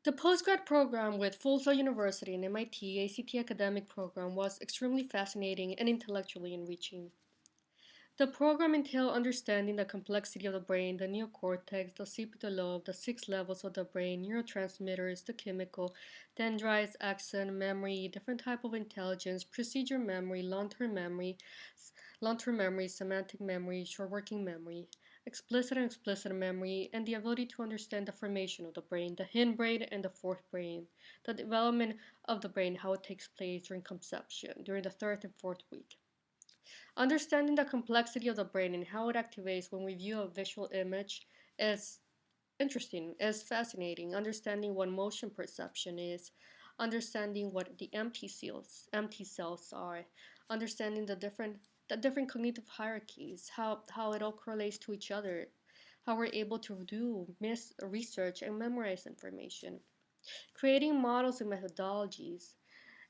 The postgrad program with Full Sail University and MIT ACT academic program was extremely fascinating and intellectually enriching. The program entailed understanding the complexity of the brain, the neocortex, the occipital lobe, the 6 levels of the brain, neurotransmitters, the chemical, dendrites, axon, memory, different type of intelligence, procedure memory, long-term memory, semantic memory, short-working memory, explicit and explicit memory, and the ability to understand the formation of the brain, the hindbrain and the forebrain, the development of the brain, how it takes place during conception, during the third and fourth week. Understanding the complexity of the brain and how it activates when we view a visual image is interesting, is fascinating. Understanding what motion perception is, understanding what the empty cells are, understanding the different cognitive hierarchies, how it all correlates to each other, how we're able to do research and memorize information, creating models and methodologies,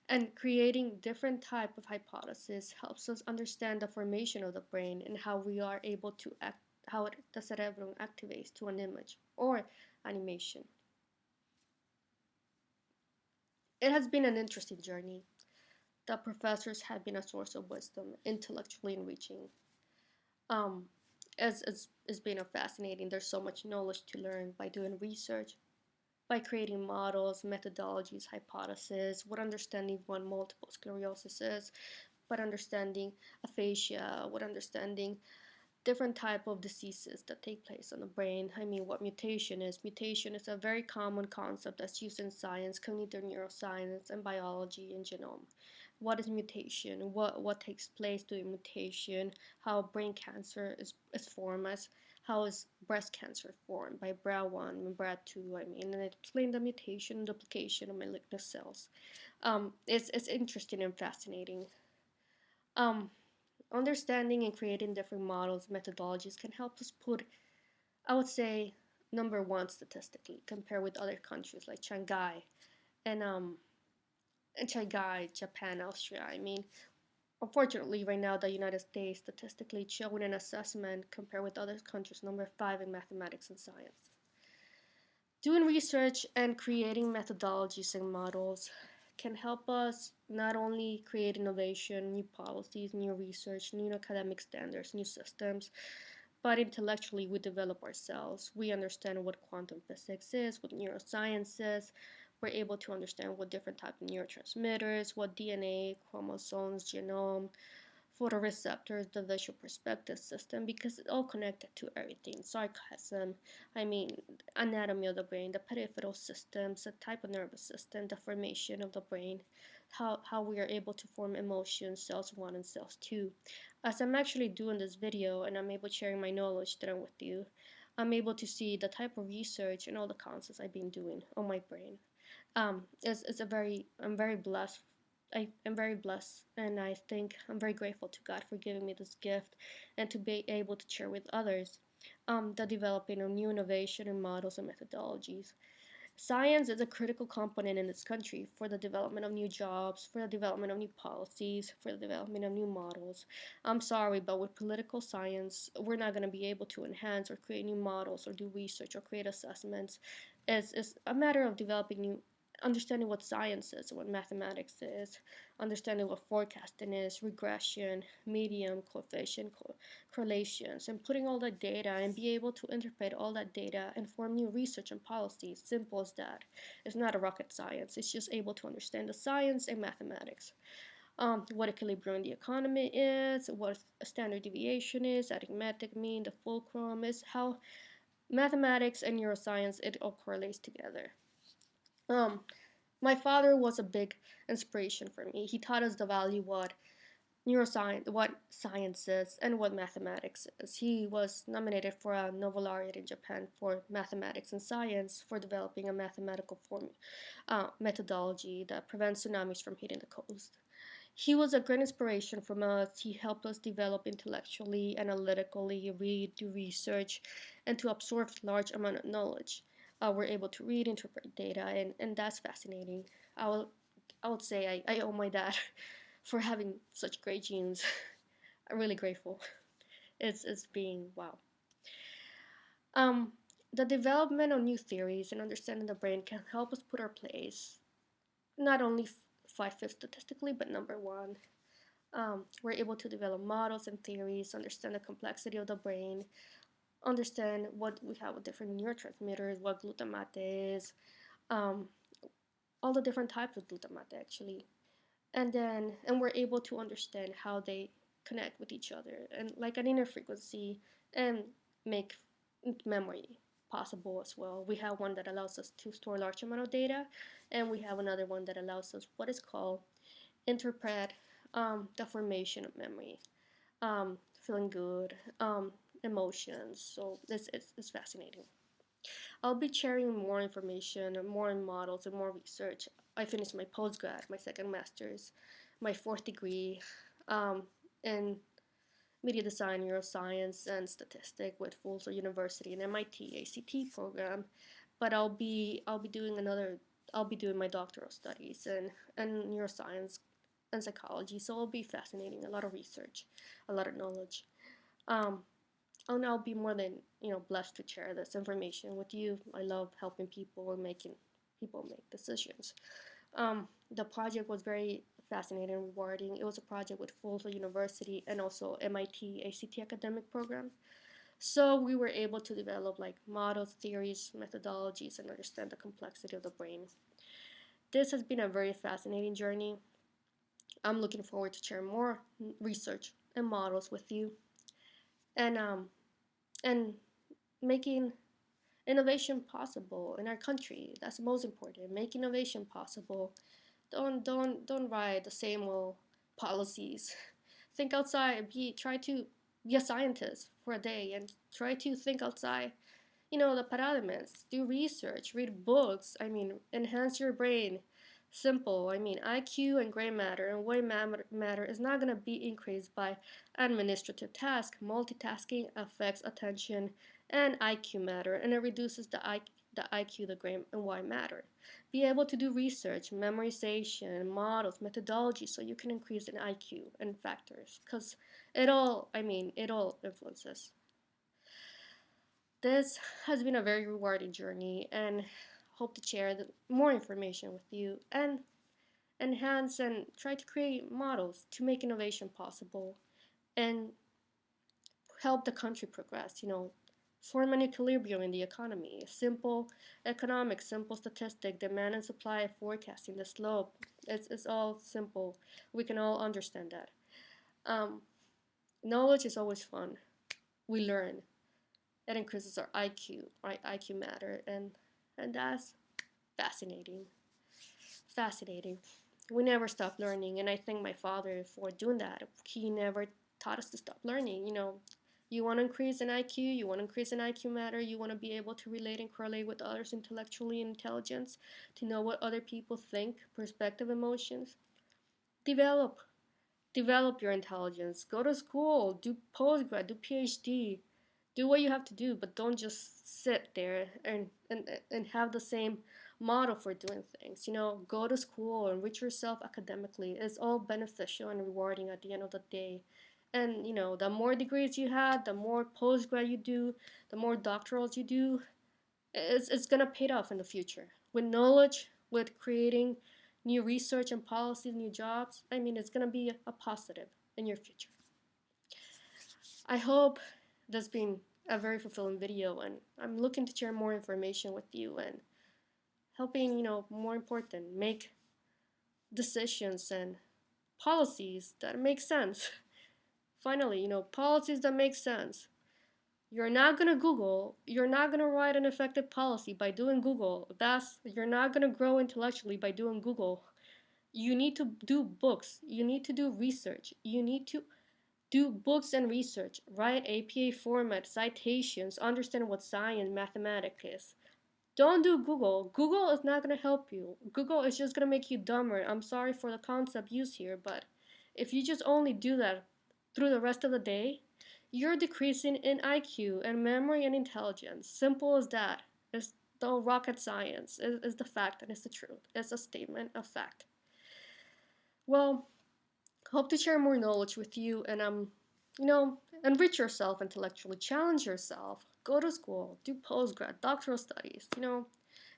and creating different type of hypotheses helps us understand the formation of the brain and how we are able to how the cerebrum activates to an image or animation. It has been an interesting journey. The professors have been a source of wisdom, intellectually enriching. Um, it's been a fascinating. There's so much knowledge to learn by doing research, by creating models, methodologies, hypotheses, what understanding what multiple sclerosis is, but understanding aphasia, what understanding different type of diseases that take place on the brain. I mean, what mutation is. Mutation is a very common concept that's used in science, cognitive neuroscience, and biology and genome. What is mutation? What takes place during mutation? How brain cancer is formed, as how is breast cancer formed by BRA1 and BRA2, I mean, and it explains the mutation, duplication of malignant cells. It's interesting and fascinating. Um, Understanding and creating different models, methodologies can help us put, I would say, number one statistically, compared with other countries like and um Shanghai, Japan, Austria. I mean, unfortunately, right now the United States statistically showing an assessment compared with other countries number five in mathematics and science. Doing research and creating methodologies and models can help us not only create innovation, new policies, new research, new academic standards, new systems, but intellectually we develop ourselves. We understand what quantum physics is, what neuroscience is. We're able to understand what different type of neurotransmitters, what DNA, chromosomes, genome, photoreceptors, the visual perspective system, because it's all connected to everything. Sarcasm, I mean, anatomy of the brain, the peripheral systems, the type of nervous system, the formation of the brain, how we are able to form emotions, cells 1 and cells 2. As I'm actually doing this video and I'm able to sharing my knowledge that I'm with you, I'm able to see the type of research and all the concepts I've been doing on my brain. I'm very blessed. I am very blessed, and I think I'm very grateful to God for giving me this gift and to be able to share with others the developing of new innovation and models and methodologies. Science is a critical component in this country for the development of new jobs, for the development of new policies, for the development of new models. I'm sorry, but with political science, we're not going to be able to enhance or create new models or do research or create assessments. It's a matter of developing new, understanding what science is, what mathematics is, understanding what forecasting is, regression, medium, coefficient, correlations, and putting all that data and be able to interpret all that data and form new research and policies. Simple as that. It's not a rocket science. It's just able to understand the science and mathematics. What equilibrium in the economy is, what a standard deviation is, arithmetic mean, the fulcrum is, how mathematics and neuroscience, it all correlates together. Um, my father was a big inspiration for me. He taught us the value what science is and what mathematics is. He was nominated for a Nobel laureate in Japan for mathematics and science for developing a mathematical methodology that prevents tsunamis from hitting the coast. He was a great inspiration from us. He helped us develop intellectually, analytically, read, do research, and to absorb large amount of knowledge. We're able to read, interpret data, and that's fascinating. I would say I owe my dad for having such great genes. I'm really grateful. It's being wow. Um, The development of new theories and understanding the brain can help us put our place not only 5/5 statistically, but number one. We're able to develop models and theories, understand the complexity of the brain, understand what we have with different neurotransmitters, what glutamate is, um, all the different types of glutamate actually, and we're able to understand how they connect with each other and like an inner frequency and make memory possible as well. We have one that allows us to store large amount of data, and we have another one that allows us what is called interpret the formation of memory, feeling good, emotions. So this is fascinating. I'll be sharing more information, more models, and more research. I finished my postgrad, my second master's, my fourth degree in media design, neuroscience, and statistics with Fuller University and MIT ACT program. But I'll be doing my doctoral studies and neuroscience and psychology. So it'll be fascinating. A lot of research, a lot of knowledge. Um, and I'll be more than blessed to share this information with you. I love helping people and making people make decisions. The project was very fascinating and rewarding. It was a project with Fuller University and also MIT ACT academic program. So we were able to develop like models, theories, methodologies, and understand the complexity of the brain. This has been a very fascinating journey. I'm looking forward to share more research and models with you, and and making innovation possible in our country. That's most important. Make innovation possible. Don't ride the same old policies. Think outside. Try to be a scientist for a day and try to think outside. The paradigms. Do research. Read books. Enhance your brain. Simple. IQ and gray matter and white matter is not gonna be increased by administrative tasks. Multitasking affects attention and IQ matter, and it reduces the IQ, the gray and white matter. Be able to do research, memorization, models, methodology, so you can increase in IQ and factors, because it all influences. This has been a very rewarding journey, and hope to share more information with you and enhance and try to create models to make innovation possible and help the country progress, form an equilibrium in the economy. Simple economics, simple statistic, demand and supply, forecasting, the slope. It's all simple. We can all understand that. Um, Knowledge is always fun. We learn. It increases our IQ, right? IQ matter, and that's fascinating. Fascinating. We never stop learning, and I thank my father for doing that. He never taught us to stop learning. You want to increase in IQ, you want to increase in IQ matter, you want to be able to relate and correlate with others intellectually and intelligence, to know what other people think, perspective, emotions. Develop. Develop your intelligence. Go to school, do postgrad, do PhD, do what you have to do, but don't just sit there and have the same model for doing things. Go to school, enrich yourself academically. It's all beneficial and rewarding at the end of the day. And the more degrees you have, the more postgrad you do, the more doctorals you do, it's gonna pay off in the future. With knowledge, with creating new research and policies, new jobs, it's gonna be a positive in your future. I hope that's been a very fulfilling video, and I'm looking to share more information with you and helping, more important, make decisions and policies that make sense. Finally, policies that make sense. You're not gonna Google, you're not gonna write an effective policy by doing Google. You're not gonna grow intellectually by doing Google. You need to do books, you need to do research, you need to do books and research, write APA format, citations, understand what science, mathematics is. Don't do Google. Google is not going to help you. Google is just going to make you dumber. I'm sorry for the concept used here, but if you just only do that through the rest of the day, you're decreasing in IQ and memory and intelligence. Simple as that. It's the rocket science. It's the fact and it's the truth. It's a statement of fact. Well, hope to share more knowledge with you, and you know Enrich yourself intellectually, challenge yourself, go to school, do postgrad, doctoral studies.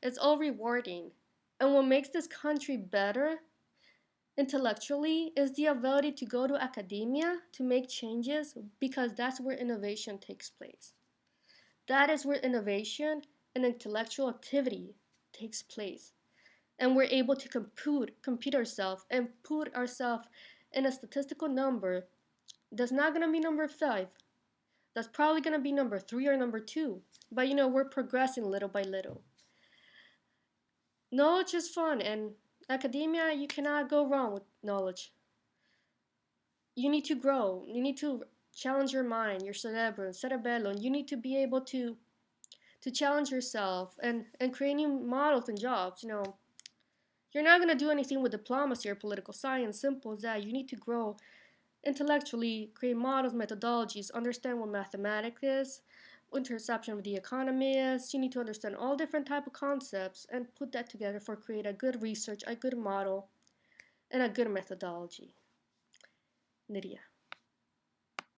It's all rewarding. And what makes this country better intellectually is the ability to go to academia to make changes, because that's where innovation takes place. That is where innovation and intellectual activity takes place. And we're able to compete ourselves and put ourselves in a statistical number that's not going to be number 5. That's probably going to be number 3 or number 2. But we're progressing little by little. Knowledge is fun, and academia, you cannot go wrong with knowledge. You need to grow. You need to challenge your mind, your cerebellum. You need to be able to challenge yourself and create new models and jobs. You're not going to do anything with diplomacy or political science. Simple as that. You need to grow intellectually, create models, methodologies, understand what mathematics is, what interception of the economy is. You need to understand all different type of concepts and put that together for create a good research, a good model, and a good methodology. Nydia.